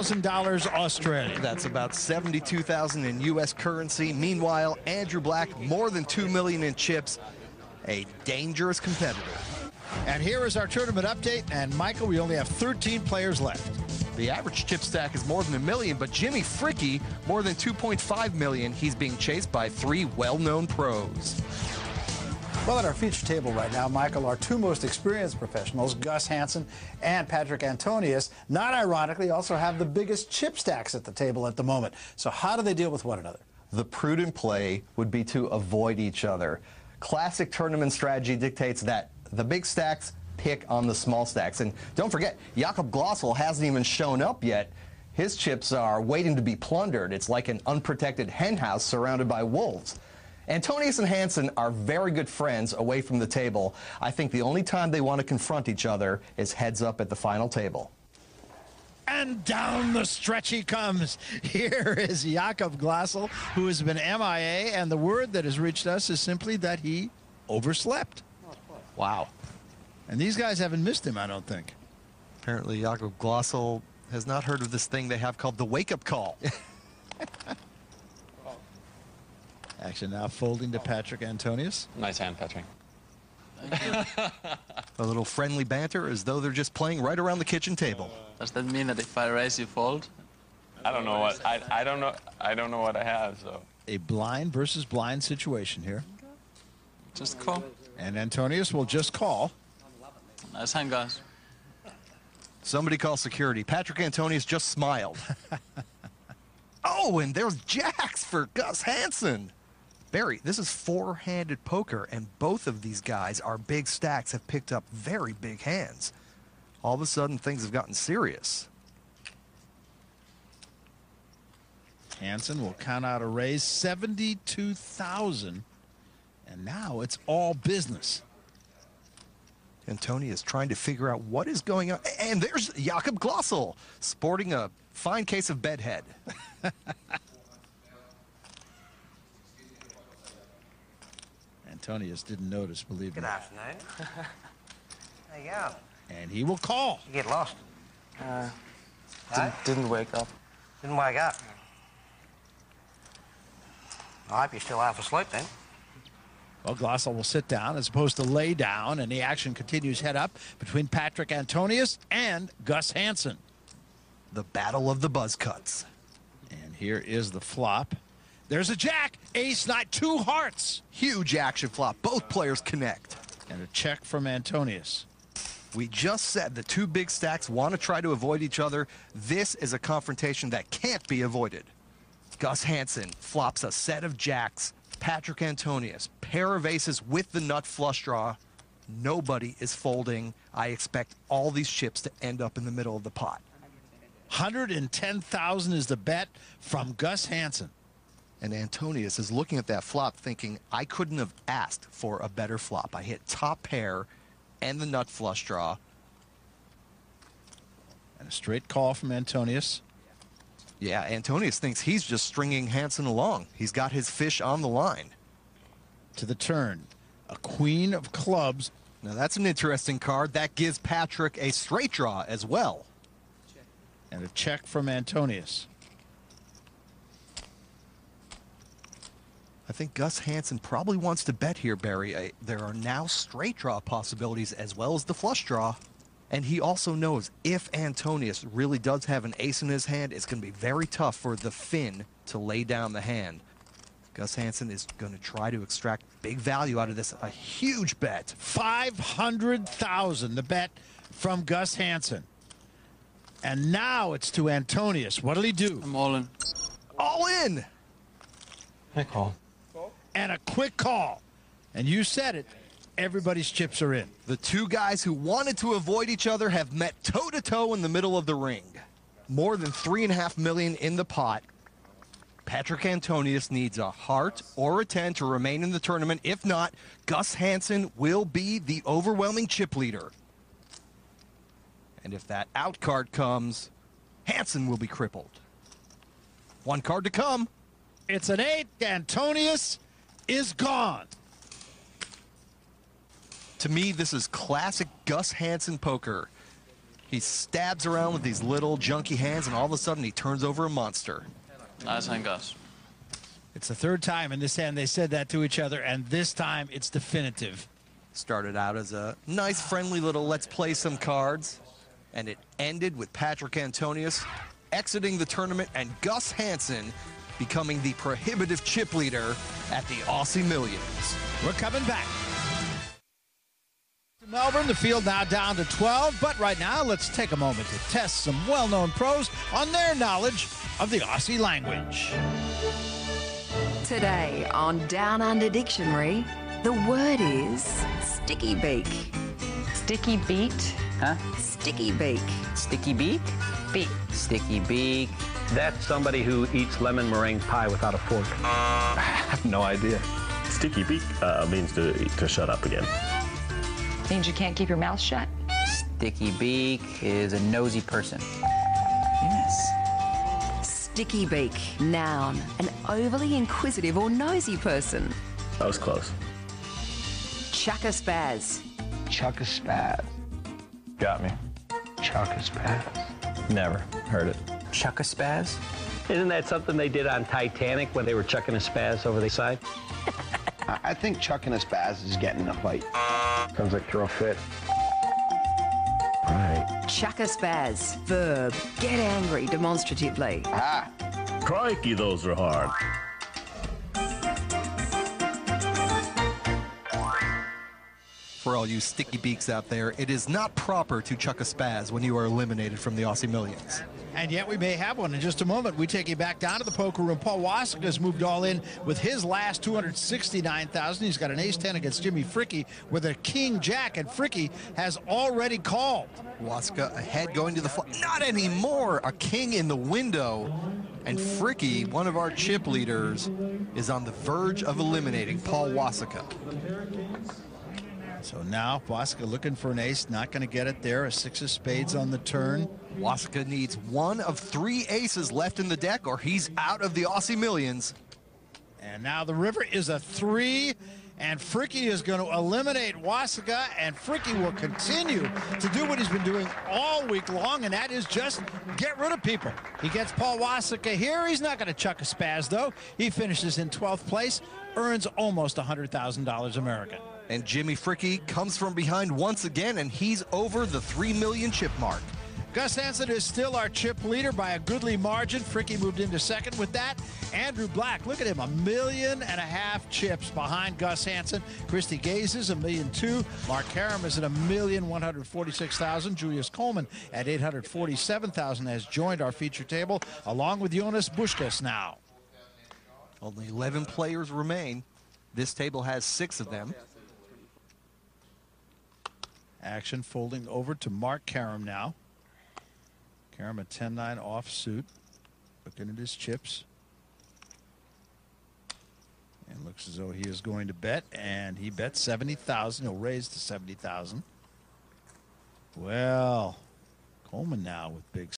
$100,000 Australian. That's about $72,000 in U.S. currency. Meanwhile, Andrew Black, more than $2 million in chips. A dangerous competitor. And here is our tournament update. And Michael, we only have 13 players left. The average chip stack is more than $1 million, but Jimmy Fricke, more than $2.5 million. He's being chased by 3 well-known pros. Well, at our feature table right now, Michael, our 2 most experienced professionals, Gus Hansen and Patrick Antonius, not ironically, also have the biggest chip stacks at the table at the moment. So how do they deal with one another? The prudent play would be to avoid each other. Classic tournament strategy dictates that the big stacks pick on the small stacks. And don't forget, Jakob Glossel hasn't even shown up yet. His chips are waiting to be plundered. It's like an unprotected henhouse surrounded by wolves. Antonius and Hansen are very good friends away from the table. I think the only time they want to confront each other is heads up at the final table. And down the stretch he comes. Here is Jakob Glossel, who has been MIA, and the word that has reached us is simply that he overslept. Wow. And these guys haven't missed him, I don't think. Apparently, Jakob Glossel has not heard of this thing they have called the wake-up call. Action now folding to Patrick Antonius. Nice hand, Patrick. A little friendly banter as though they're just playing right around the kitchen table. Does that mean that if I raise, you fold? I don't know what I don't know what I have. So A blind versus blind situation here. Just call. And Antonius will just call. Nice hand, guys. Somebody call security. Patrick Antonius just smiled. Oh, and there's jacks for Gus Hansen. Barry, this is 4-handed poker, and both of these guys, our big stacks, have picked up very big hands. All of a sudden, things have gotten serious. Hansen will count out a raise, 72,000, and now it's all business. Antonius trying to figure out what is going on. And there's Jakob Glossel, sporting a fine case of bedhead. Antonius didn't notice, believe me. Good afternoon. There you go. And he will call. You get lost. Didn't wake up. Didn't wake up. I hope you're still half asleep then. Well, Glossel will sit down as opposed to lay down, and the action continues head up between Patrick Antonius and Gus Hansen. The battle of the buzz cuts. And here is the flop. There's a jack, ace, nine, 2 hearts. Huge action flop. Both players connect. And a check from Antonius. We just said the 2 big stacks want to try to avoid each other. This is a confrontation that can't be avoided. Gus Hansen flops a set of jacks. Patrick Antonius, pair of aces with the nut flush draw. Nobody is folding. I expect all these chips to end up in the middle of the pot. 110,000 is the bet from Gus Hansen. And Antonius is looking at that flop thinking, I couldn't have asked for a better flop. I hit top pair and the nut flush draw. And a straight call from Antonius. Yeah, Antonius thinks he's just stringing Hansen along. He's got his fish on the line. To the turn, a queen of clubs. Now that's an interesting card. That gives Patrick a straight draw as well. And a check from Antonius. I think Gus Hansen probably wants to bet here, Barry. There are now straight draw possibilities as well as the flush draw. And he also knows if Antonius really does have an ace in his hand, it's going to be very tough for the Finn to lay down the hand. Gus Hansen is going to try to extract big value out of this. A huge bet. 500,000, the bet from Gus Hansen. And now it's to Antonius. What'll he do? I'm all in. All in! I call. And a quick call. And you said it. Everybody's chips are in. The 2 guys who wanted to avoid each other have met toe-to-toe in the middle of the ring. More than $3.5 million in the pot. Patrick Antonius needs a heart or a 10 to remain in the tournament. If not, Gus Hansen will be the overwhelming chip leader. And if that out card comes, Hansen will be crippled. 1 card to come. It's an 8. Antonius is gone. To me, this is classic Gus Hansen poker. He stabs around with these little junky hands, and all of a sudden he turns over a monster. Nice hand, Gus. It's the third time in this hand they said that to each other, and this time it's definitive. Started out as a nice, friendly little let's play some cards, and it ended with Patrick Antonius exiting the tournament and Gus Hansen becoming the prohibitive chip leader at the Aussie Millions. We're coming back to Melbourne. The field now down to 12, but right now let's take a moment to test some well-known pros on their knowledge of the Aussie language. Today on Down Under Dictionary, the word is sticky beak. Sticky beat? Huh? Sticky beak. Sticky beak? Beak. Sticky beak. That's somebody who eats lemon meringue pie without a fork. I have no idea. Sticky beak means to shut up again. Means you can't keep your mouth shut. Sticky beak is a nosy person. Yes. Sticky beak, noun, an overly inquisitive or nosy person. That was close. Chuckaspaz. Chuckaspaz. Got me. Chuckaspaz. Never heard it. Chuckaspaz? Isn't that something they did on Titanic when they were chucking a spaz over the side? I think chucking a spaz is getting in a fight. Sounds like throw a fit. Right. Chuckaspaz, verb, get angry demonstratively. Ah. Crikey, those are hard. For all you sticky beaks out there, it is not proper to chuck a spaz when you are eliminated from the Aussie Millions. And yet we may have one in just a moment. We take you back down to the poker room. Paul Wasik has moved all in with his last 269,000. He's got an ace-10 against Jimmy Fricke with a king-jack, and Fricke has already called. Waska ahead going to the not anymore. A king in the window. And Fricke, one of our chip leaders, is on the verge of eliminating Paul Wasika. So now Wasika looking for an ace, not going to get it there. A 6 of spades on the turn. Wasika needs one of 3 aces left in the deck, or he's out of the Aussie Millions. And now the river is a 3, and Fricke is going to eliminate Wasika, and Fricke will continue to do what he's been doing all week long, and that is just get rid of people. He gets Paul Wasika here. He's not going to chuck a spaz, though. He finishes in 12th place, earns almost $100,000 American. And Jimmy Fricke comes from behind once again, and he's over the 3 million chip mark. Gus Hansen is still our chip leader by a goodly margin. Fricke moved into second with that. Andrew Black, look at him, 1.5 million chips behind Gus Hansen. Christy Gaze is $1.2 million. Mark Karam is at $1,146,000. Julius Coleman at $847,000 has joined our feature table, along with Jonas Bushkas now. Only 11 players remain. This table has 6 of them. Action folding over to Mark Karam now. Karam at 10-9 offsuit. Looking at his chips. And looks as though he is going to bet. And he bets 70,000. He'll raise to 70,000. Well, Coleman now with big